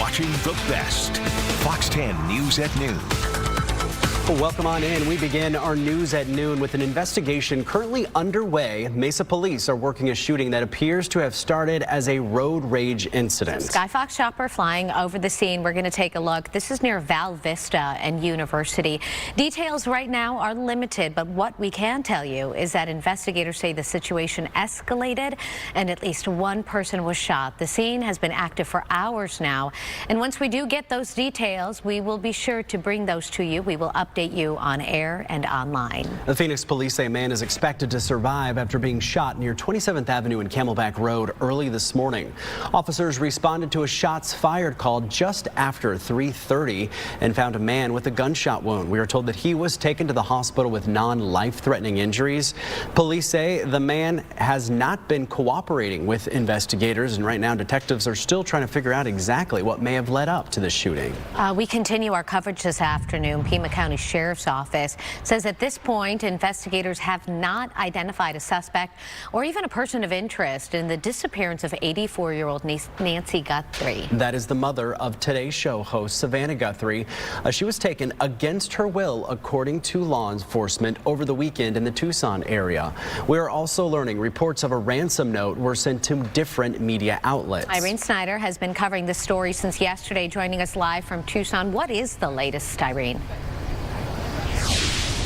watching the best. Fox 10 News at Noon. Welcome on in. We begin our news at noon with an investigation currently underway. Mesa Police are working a shooting that appears to have started as a road rage incident. Skyfox chopper flying over the scene. We're going to take a look. This is near Vista and University. Details right now are limited, but what we can tell you is that investigators say the situation escalated and at least one person was shot. The scene has been active for hours now, and once we do get those details, we will be sure to bring those to you. We will update you on air and online. The Phoenix police say a man is expected to survive after being shot near 27th Avenue and Camelback Road early this morning. Officers responded to a shots fired call just after 3:30 and found a man with a gunshot wound. We are told that he was taken to the hospital with non-life-threatening injuries. Police say the man has not been cooperating with investigators, and right now detectives are still trying to figure out exactly what may have led up to the shooting. We continue our coverage this afternoon. Pima County Sheriff's Office says at this point investigators have not identified a suspect or even a person of interest in the disappearance of 84-year-old Nancy Guthrie. That is the mother of Today's Show host Savannah Guthrie. She was taken against her will, according to law enforcement, over the weekend in the Tucson area. We are also learning reports of a ransom note were sent to different media outlets. Irene Snyder has been covering this story since yesterday, joining us live from Tucson. What is the latest, Irene?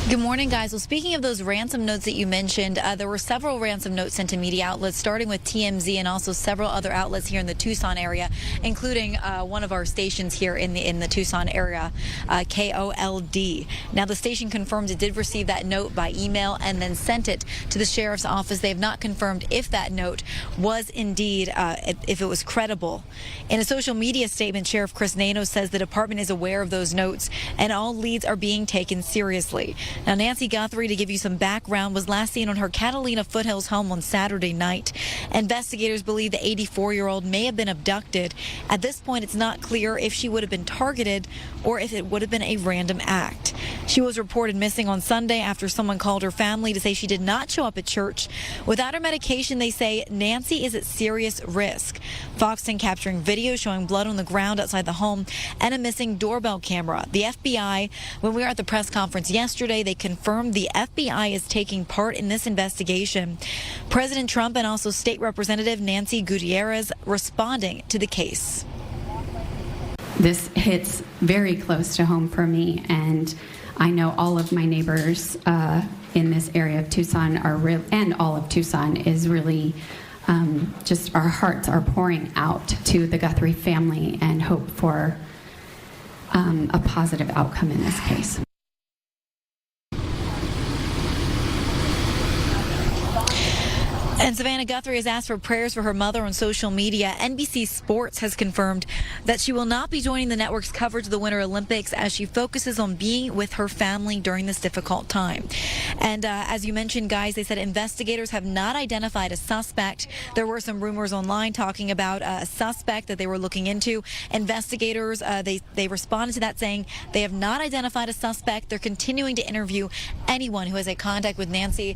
Good morning, guys. Well, speaking of those ransom notes that you mentioned, there were several ransom notes sent to media outlets, starting with TMZ and also several other outlets here in the Tucson area, including one of our stations here in the Tucson area, KOLD. Now, the station confirmed it did receive that note by email and then sent it to the sheriff's office. They have not confirmed if that note was indeed, if it was credible. In a social media statement, Sheriff Chris Nano says the department is aware of those notes and all leads are being taken seriously. Now, Nancy Guthrie, to give you some background, was last seen on her Catalina Foothills home on Saturday night. Investigators believe the 84-year-old may have been abducted. At this point, it's not clear if she would have been targeted or if it would have been a random act. She was reported missing on Sunday after someone called her family to say she did not show up at church. Without her medication, they say Nancy is at serious risk. Fox 10 capturing video showing blood on the ground outside the home and a missing doorbell camera. The FBI, when we were at the press conference yesterday, they confirmed the FBI is taking part in this investigation. President Trump and also State Representative Nancy Gutierrez responding to the case. This hits very close to home for me, and I know all of my neighbors in this area of Tucson and all of Tucson is really just our hearts are pouring out to the Guthrie family and hope for a positive outcome in this case. And Savannah Guthrie has asked for prayers for her mother on social media. NBC Sports has confirmed that she will not be joining the network's coverage of the Winter Olympics as she focuses on being with her family during this difficult time. And as you mentioned, guys, they said investigators have not identified a suspect. There were some rumors online talking about a suspect that they were looking into. Investigators, they responded to that saying they have not identified a suspect. They're continuing to interview anyone who has a contact with Nancy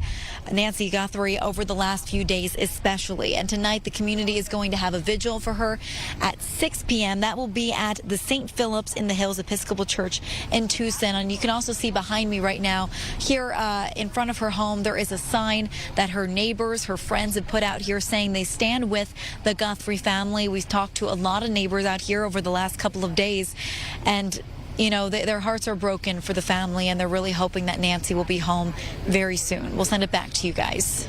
Guthrie over the last few days especially. And tonight the community is going to have a vigil for her at 6 p.m. That will be at the St. Philip's in the Hills Episcopal Church in Tucson. And you can also see behind me right now here in front of her home, there is a sign that her neighbors, her friends have put out here saying they stand with the Guthrie family. We've talked to a lot of neighbors out here over the last couple of days, and you know, their hearts are broken for the family, and they're really hoping that Nancy will be home very soon. We'll send it back to you guys.